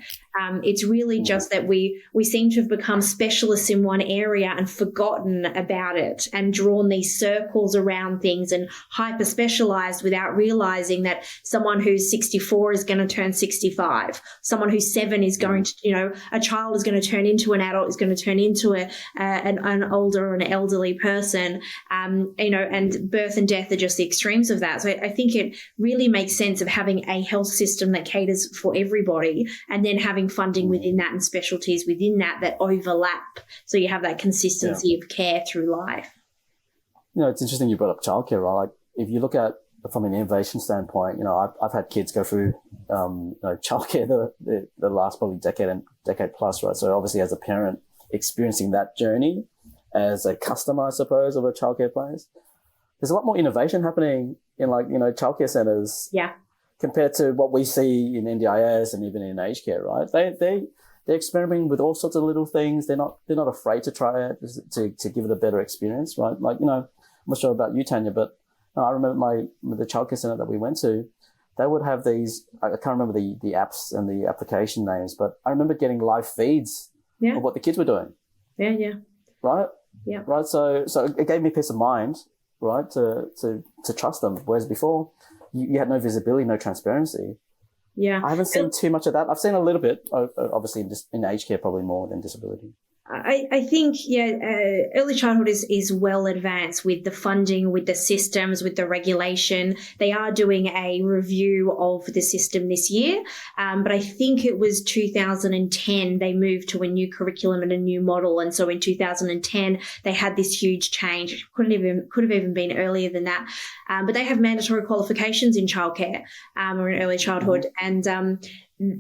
It's really just that we seem to have become specialists in one area and forgotten about it, and drawn these circles around things and hyper specialized without realizing that someone who's 64 is going to turn 65. Someone who's 7 is going to, a child is going to turn into an adult, is going to turn into an older or an elderly person. And birth and death are just the extremes of that. So I think it really makes sense of having a health system that caters for everybody, and then having funding within that and specialties within that overlap, so you have that consistency of care through life. It's interesting you brought up childcare, right? Like if you look at from an innovation standpoint, I've had kids go through childcare the last probably decade plus, right? So obviously as a parent experiencing that journey, as a customer, I suppose, of a childcare place, there's a lot more innovation happening in childcare centers. Yeah. Compared to what we see in NDIS and even in aged care, right? They're experimenting with all sorts of little things. They're not afraid to try it to give it a better experience, right? Like, I'm not sure about you, Tania, but I remember the childcare center that we went to, they would have these, I can't remember the apps and the application names, but I remember getting live feeds of what the kids were doing. Yeah. Right? Yeah. Right. So it gave me peace of mind, right? To trust them. Whereas before, you had no visibility, no transparency. Yeah. I haven't seen too much of that. I've seen a little bit, obviously in aged care, probably more than disability. I think, early childhood is well advanced with the funding, with the systems, with the regulation. They are doing a review of the system this year, but I think it was 2010 they moved to a new curriculum and a new model, and so in 2010 they had this huge change. It could have even been earlier than that, but they have mandatory qualifications in childcare or in early childhood, and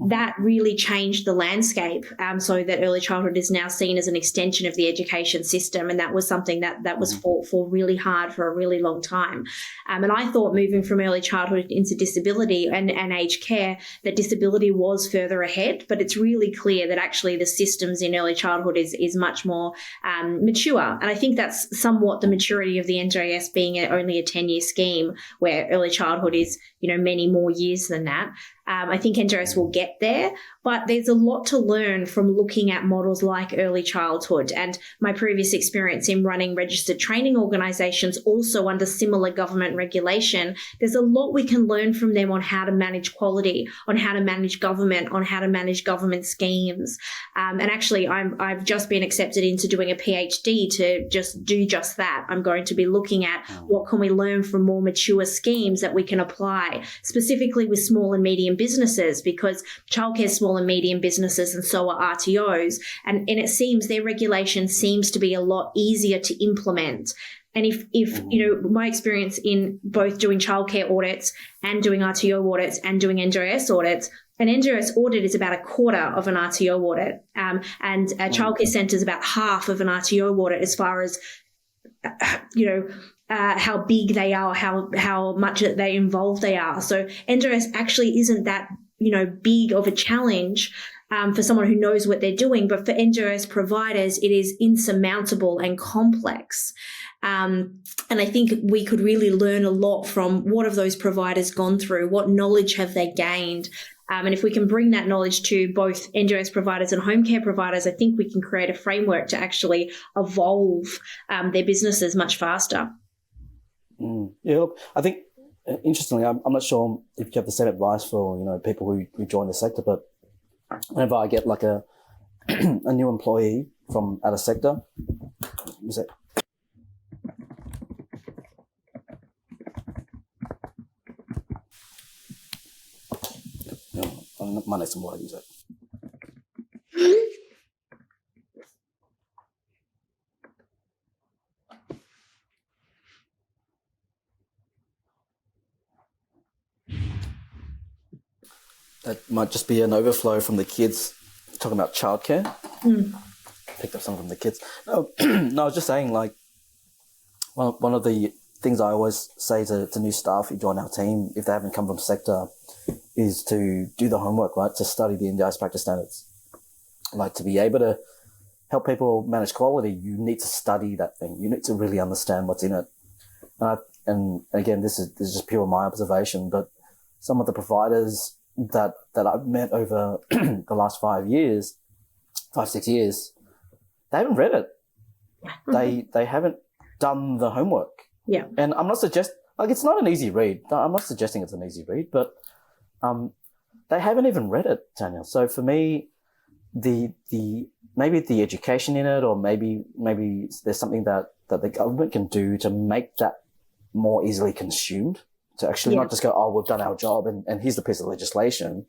that really changed the landscape, so that early childhood is now seen as an extension of the education system, and that was something that was fought for really hard for a really long time. And I thought moving from early childhood into disability and aged care, that disability was further ahead, but it's really clear that actually the systems in early childhood is much more mature. And I think that's somewhat the maturity of the NDIS being only a 10-year scheme, where early childhood is, many more years than that. I think NDIS will get there, but there's a lot to learn from looking at models like early childhood. And my previous experience in running registered training organisations, also under similar government regulation, there's a lot we can learn from them on how to manage quality, on how to manage government, on how to manage government schemes. And actually, I've just been accepted into doing a PhD to do just that. I'm going to be looking at what can we learn from more mature schemes that we can apply, specifically with small and medium businesses, because childcare is small and medium businesses and so are RTOs. And it seems their regulation seems to be a lot easier to implement. And if my experience in both doing childcare audits and doing RTO audits and doing NDIS audits, an NDIS audit is about a quarter of an RTO audit, and a childcare centre is about half of an RTO audit as far as how big they are, how much they involved they are. So NDIS actually isn't that big of a challenge for someone who knows what they're doing, but for NDIS providers, it is insurmountable and complex. And I think we could really learn a lot from what have those providers gone through, what knowledge have they gained. And if we can bring that knowledge to both NDIS providers and home care providers, I think we can create a framework to actually evolve their businesses much faster. Yeah, look, I think, interestingly, I'm not sure if you have the same advice for, people who join the sector, but whenever I get like a new employee from out of sector, I might need some water, use it. That might just be an overflow from the kids talking about childcare. Picked up some from the kids. No, I was just saying, like, one of the things I always say to new staff who join our team, if they haven't come from sector, is to do the homework, right? To study the NDIS Practice Standards. Like, to be able to help people manage quality, you need to study that thing. You need to really understand what's in it. And again, this is just pure my observation, but some of the providers that I've met over the last 5, 6 years, they haven't read it. They haven't done the homework. Yeah. And I'm not it's not an easy read. I'm not suggesting it's an easy read, but they haven't even read it, Tania. So for me, the maybe the education in it, or maybe there's something that the government can do to make that more easily consumed, to actually not just go, oh, we've done our job and here's the piece of legislation.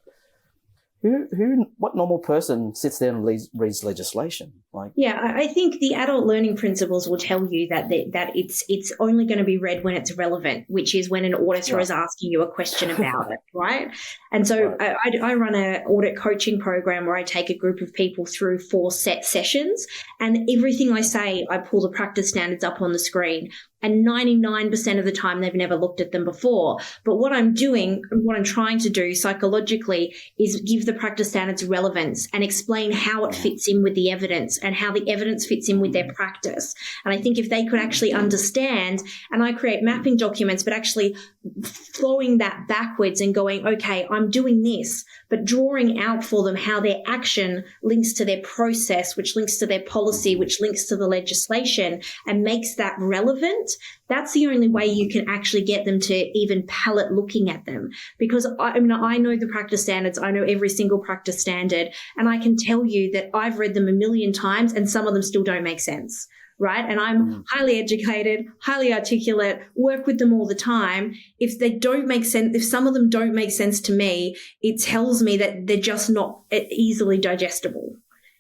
What normal person sits there and reads legislation? I think the adult learning principles will tell you that it's only going to be read when it's relevant, which is when an auditor is asking you a question about it, right? And so I run an audit coaching program where I take a group of people through 4 set sessions, and everything I say, I pull the practice standards up on the screen. And 99% of the time, they've never looked at them before. But what I'm trying to do psychologically is give the practice standards relevance and explain how it fits in with the evidence and how the evidence fits in with their practice. And I think if they could actually understand, and I create mapping documents, but actually flowing that backwards and going, okay, I'm doing this, but drawing out for them how their action links to their process, which links to their policy, which links to the legislation, and makes that relevant, that's the only way you can actually get them to even palate looking at them. Because I know the practice standards, I know every single practice standard, and I can tell you that I've read them a million times and some of them still don't make sense. Right. And I'm highly educated, highly articulate, work with them all the time. If they don't make sense, if some of them don't make sense to me, it tells me that they're just not easily digestible.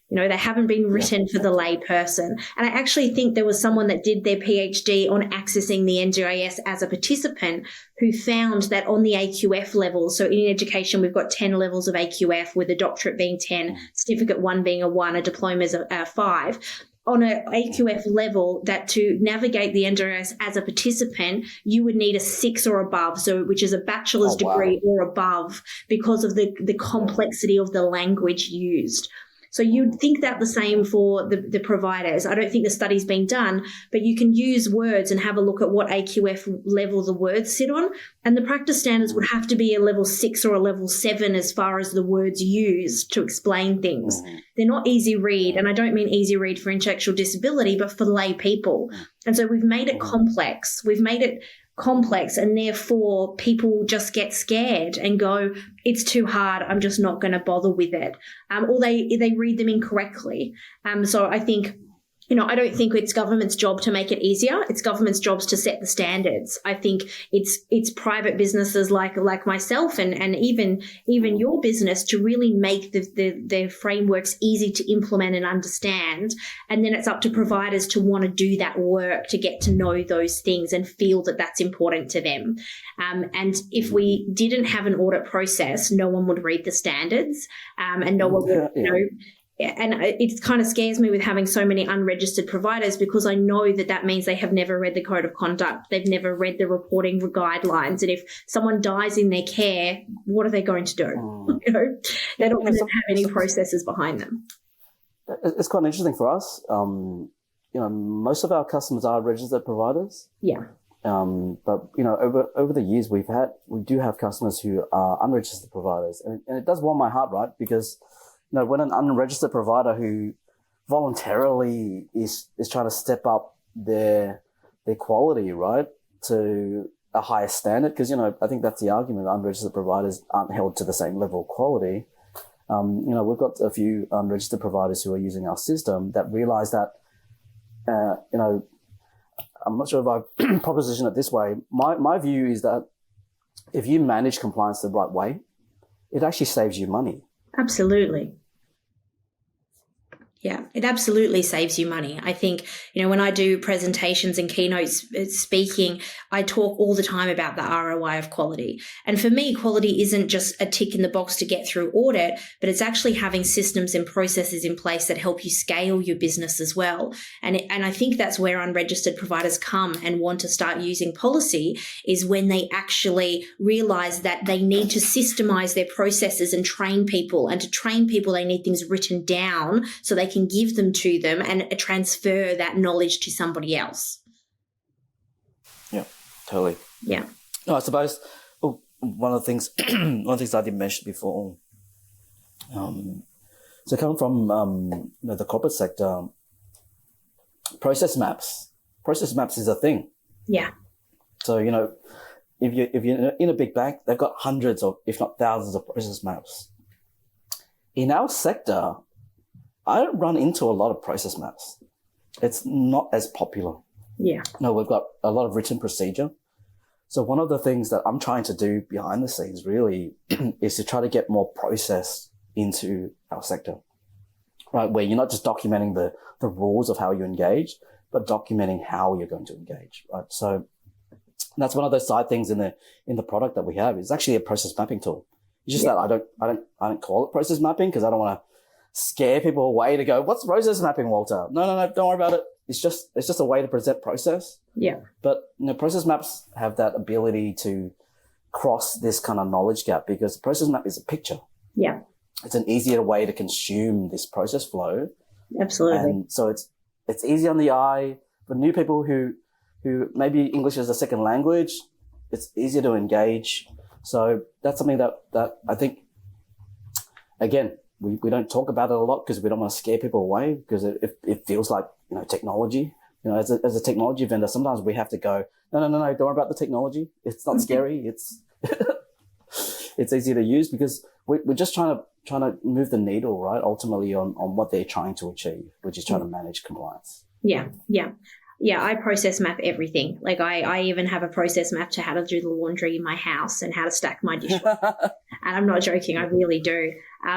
They haven't been written for the lay person. And I actually think there was someone that did their PhD on accessing the NDIS as a participant who found that on the AQF level, so in education, we've got 10 levels of AQF, with a doctorate being 10, certificate 1 being a 1, a diploma is a 5. On an AQF level, that to navigate the NDIS as a participant, you would need a 6 or above, so which is a bachelor's degree or above, because of the complexity of the language used. So you'd think that the same for the providers. I don't think the study's been done, but you can use words and have a look at what AQF level the words sit on. And the practice standards would have to be a level 6 or a level 7 as far as the words used to explain things. They're not easy read, and I don't mean easy read for intellectual disability, but for lay people. And so we've made it complex. We've made it complex, and therefore people just get scared and go, it's too hard, I'm just not going to bother with it, or they read them incorrectly. So I think, I don't think it's government's job to make it easier. It's government's jobs to set the standards. I think it's private businesses like myself and even your business to really make the frameworks easy to implement and understand. And then it's up to providers to want to do that work, to get to know those things and feel that that's important to them. And if we didn't have an audit process, no one would read the standards, and no one would, and it kind of scares me with having so many unregistered providers, because I know that means they have never read the code of conduct. They've never read the reporting guidelines. And if someone dies in their care, what are they going to do? They're not going to have any processes behind them. It's quite interesting for us. Most of our customers are registered providers. Yeah. But over the years, we do have customers who are unregistered providers, and it does warm my heart, right? Because when an unregistered provider who voluntarily is trying to step up their quality, right, to a higher standard, because, I think that's the argument. Unregistered providers aren't held to the same level of quality. We've got a few unregistered providers who are using our system that realize that, I'm not sure if I proposition it this way. My view is that if you manage compliance the right way, it actually saves you money. Absolutely. Yeah, it absolutely saves you money. I think, when I do presentations and keynotes speaking, I talk all the time about the ROI of quality. And for me, quality isn't just a tick in the box to get through audit, but it's actually having systems and processes in place that help you scale your business as well. And I think that's where unregistered providers come and want to start using policy, is when they actually realize that they need to systemize their processes and train people. And to train people, they need things written down so they can give them to them and transfer that knowledge to somebody else. Yeah, totally. Yeah. No, I suppose one of the things I did mention before. So coming from the corporate sector, process maps is a thing. Yeah. So if you're in a big bank, they've got hundreds of, if not thousands, of process maps. In our sector, I don't run into a lot of process maps. It's not as popular. Yeah. No, we've got a lot of written procedure. So one of the things that I'm trying to do behind the scenes really is to try to get more process into our sector, right? Where you're not just documenting the rules of how you engage, but documenting how you're going to engage, right? So that's one of those side things in the product that we have. It's actually a process mapping tool. It's just that I don't call it process mapping because I don't want to scare people away to go, what's process mapping, Walter? No, don't worry about it. It's just a way to present process. Yeah. But process maps have that ability to cross this kind of knowledge gap, because the process map is a picture. Yeah. It's an easier way to consume this process flow. Absolutely. And so it's easy on the eye for new people who maybe English is a second language. It's easier to engage. So that's something that I think, again, we don't talk about it a lot because we don't want to scare people away, because it feels like technology, You know, as a technology vendor, sometimes we have to go, no, don't worry about the technology. It's not scary. It's it's easy to use because we're just trying to move the needle, right? Ultimately on what they're trying to achieve, which is trying to manage compliance. Yeah, I process map everything. Like I even have a process map to how to do the laundry in my house and how to stack my dishwasher. And I'm not joking, I really do.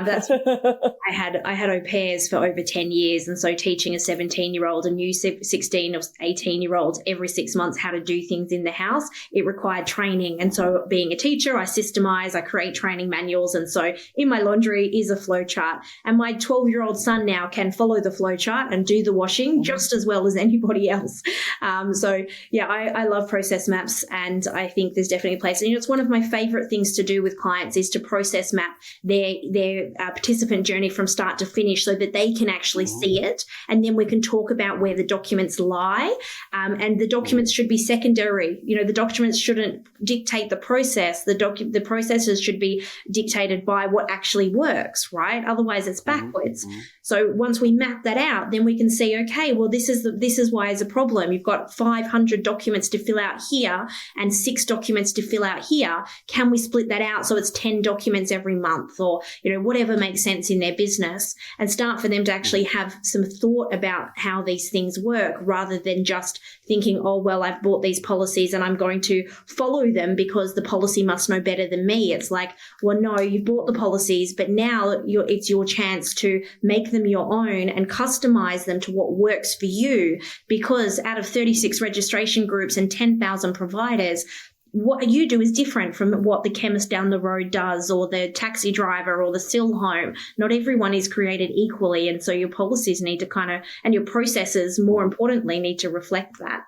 That's I had au pairs for over 10 years, and so teaching a 17-year-old and new 16 or 18-year-olds every 6 months how to do things in the house, it required training. And so being a teacher, I systemize, I create training manuals, and so in my laundry is a flow chart. And my 12-year-old son now can follow the flow chart and do the washing just as well as anybody else. I love process maps, and I think there's definitely a place. And it's one of my favorite things to do with clients is to process map their participant journey from start to finish so that they can actually see it. And then we can talk about where the documents lie. And the documents should be secondary. You know, the documents shouldn't dictate the process. The processes should be dictated by what actually works, right? Otherwise it's backwards. So once we map that out, then we can see, okay, well, this is why it's a problem. You've got 500 documents to fill out here and 6 documents to fill out here. Can we split that out so it's 10 documents every month, or, you know, whatever makes sense in their business, and start for them to actually have some thought about how these things work rather than just thinking, oh, well, I've bought these policies and I'm going to follow them because the policy must know better than me. It's like, well, no, you bought the policies, but now it's your chance to make them your own and customize them to what works for you, because out of 36 registration groups and 10,000 providers, what you do is different from what the chemist down the road does, or the taxi driver, or the SIL home. Not everyone is created equally. And so your policies need to and your processes, more importantly, need to reflect that.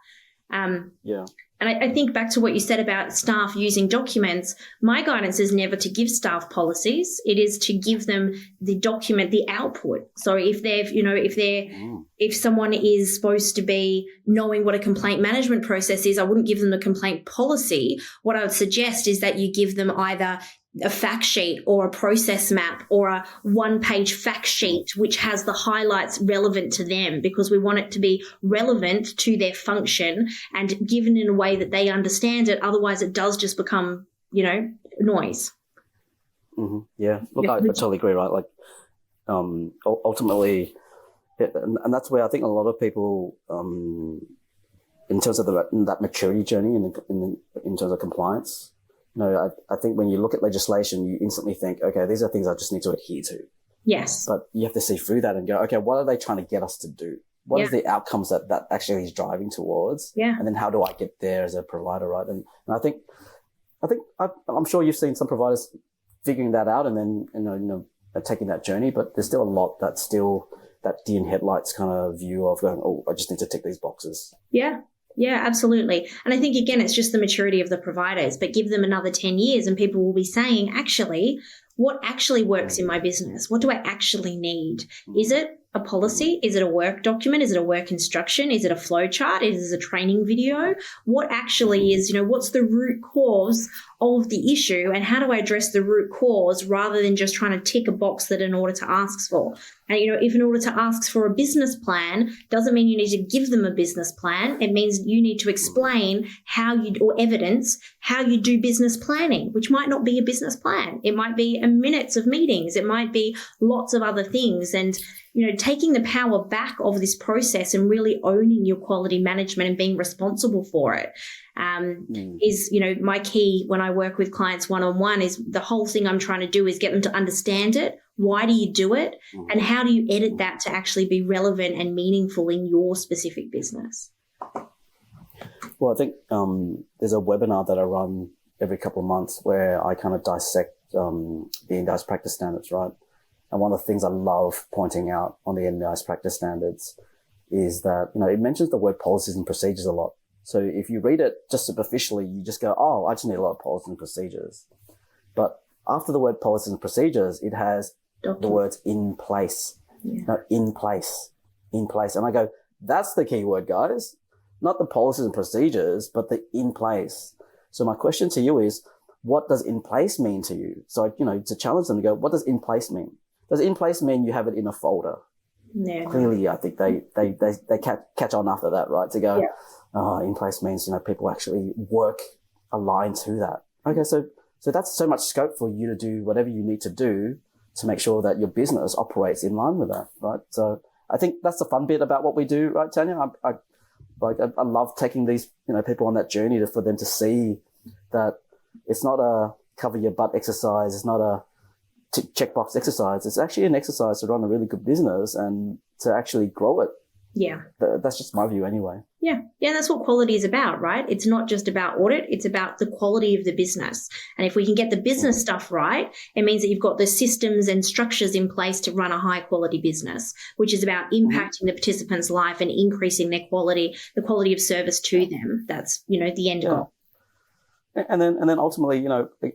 And I think back to what you said about staff using documents, my guidance is never to give staff policies. It is to give them the document, the output. So if someone is supposed to be knowing what a complaint management process is, I wouldn't give them a complaint policy. What I would suggest is that you give them either a fact sheet or a process map or a 1-page fact sheet which has the highlights relevant to them, because we want it to be relevant to their function and given in a way that they understand it. Otherwise it does just become, noise. Yeah, look, I totally agree, right? Like ultimately, and that's where I think a lot of people in terms of that maturity journey in terms of compliance, I think when you look at legislation, you instantly think, okay, these are things I just need to adhere to. Yes. But you have to see through that and go, okay, what are they trying to get us to do? What is the outcomes that actually is driving towards? Yeah. And then how do I get there as a provider, right? And I think I'm sure you've seen some providers figuring that out and then, taking that journey, but there's still a lot that's still that deer in headlights kind of view of going, oh, I just need to tick these boxes. Yeah. Yeah, absolutely. And I think, again, it's just the maturity of the providers, but give them another 10 years and people will be saying, actually, what actually works in my business? What do I actually need? Is it a policy? Is it a work document? Is it a work instruction? Is it a flow chart? Is it a training video? What actually is, what's the root cause of the issue, and how do I address the root cause rather than just trying to tick a box that an auditor asks for? And, if an auditor asks for a business plan, doesn't mean you need to give them a business plan. It means you need to explain or evidence how you do business planning, which might not be a business plan. It might be minutes of meetings. It might be lots of other things. And, taking the power back of this process and really owning your quality management and being responsible for it is, my key when I work with clients one-on-one. Is the whole thing I'm trying to do is get them to understand it. Why do you do it? And how do you edit that to actually be relevant and meaningful in your specific business? Well, I think there's a webinar that I run every couple of months where I kind of dissect the NDIS Practice Standards, right? And one of the things I love pointing out on the NDIS Practice Standards is that, it mentions the word policies and procedures a lot. So if you read it just superficially, you just go, oh, I just need a lot of policies and procedures. But after the word policies and procedures, it has the words in place. Yeah. No, in place. And I go, that's the key word, guys. Not the policies and procedures, but the in place. So my question to you is, what does in place mean to you? So, to challenge them to go, what does in place mean? Does in place mean you have it in a folder? Yeah. Clearly, I think they catch on after that, right? To go, in place means, people actually work aligned to that. Okay, so that's so much scope for you to do whatever you need to do to make sure that your business operates in line with that, right? So I think that's the fun bit about what we do, right, Tania? I love taking these, people on that journey for them to see that it's not a cover your butt exercise. It's not a checkbox exercise. It's actually an exercise to run a really good business and to actually grow it. Yeah. That's just my view anyway. Yeah. Yeah, that's what quality is about, right? It's not just about audit. It's about the quality of the business. And if we can get the business stuff right, it means that you've got the systems and structures in place to run a high quality business, which is about impacting the participant's life and increasing their quality, the quality of service to them. That's, the end goal. And then ultimately,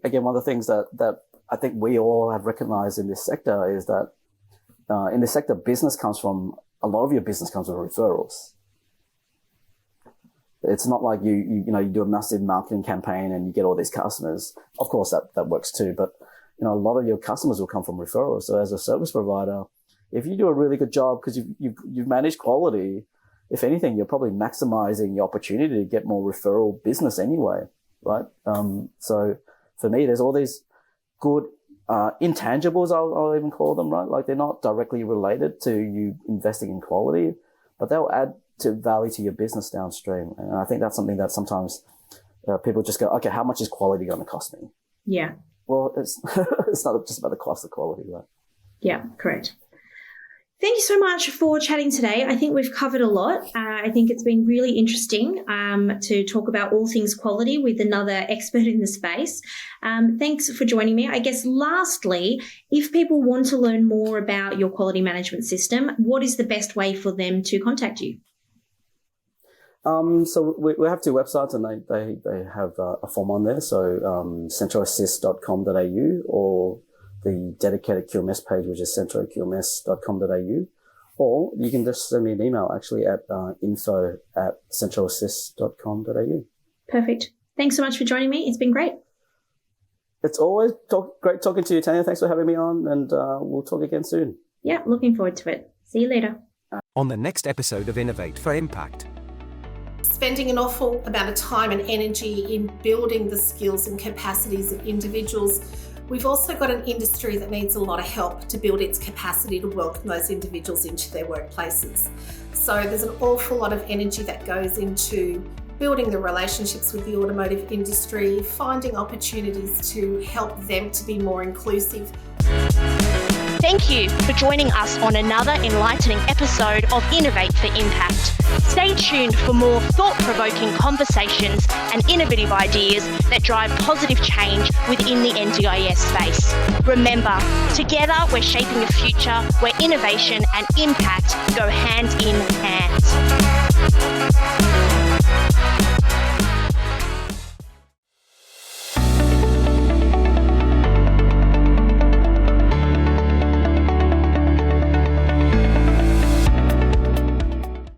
again, one of the things that I think we all have recognized in this sector is that in this sector, a lot of your business comes from referrals. It's not like you do a massive marketing campaign and you get all these customers. Of course, that works too, but a lot of your customers will come from referrals. So as a service provider, if you do a really good job because you've managed quality, if anything, you're probably maximizing your opportunity to get more referral business anyway, right? So for me, there's all these good intangibles, I'll even call them, right? Like they're not directly related to you investing in quality, but they'll add to value to your business downstream. And I think that's something that sometimes people just go, okay, how much is quality going to cost me? Yeah. Well, it's not just about the cost of quality, right? Yeah, correct. Thank you so much for chatting today. I think we've covered a lot. I think it's been really interesting to talk about all things quality with another expert in the space. Thanks for joining me. I guess lastly, if people want to learn more about your quality management system, what is the best way for them to contact you? So we have two websites and they have a form on there. So centroassist.com.au or the dedicated QMS page, which is centroqms.com.au, or you can just send me an email actually at info@centroassist.com.au. Perfect. Thanks so much for joining me. It's been great. It's always great talking to you, Tania. Thanks for having me on, and we'll talk again soon. Yeah, looking forward to it. See you later. On the next episode of Innovate for Impact. Spending an awful amount of time and energy in building the skills and capacities of individuals, we've also got an industry that needs a lot of help to build its capacity to welcome those individuals into their workplaces. So there's an awful lot of energy that goes into building the relationships with the automotive industry, finding opportunities to help them to be more inclusive. Thank you for joining us on another enlightening episode of Innovate for Impact. Stay tuned for more thought-provoking conversations and innovative ideas that drive positive change within the NDIS space. Remember, together we're shaping a future where innovation and impact go hand in hand.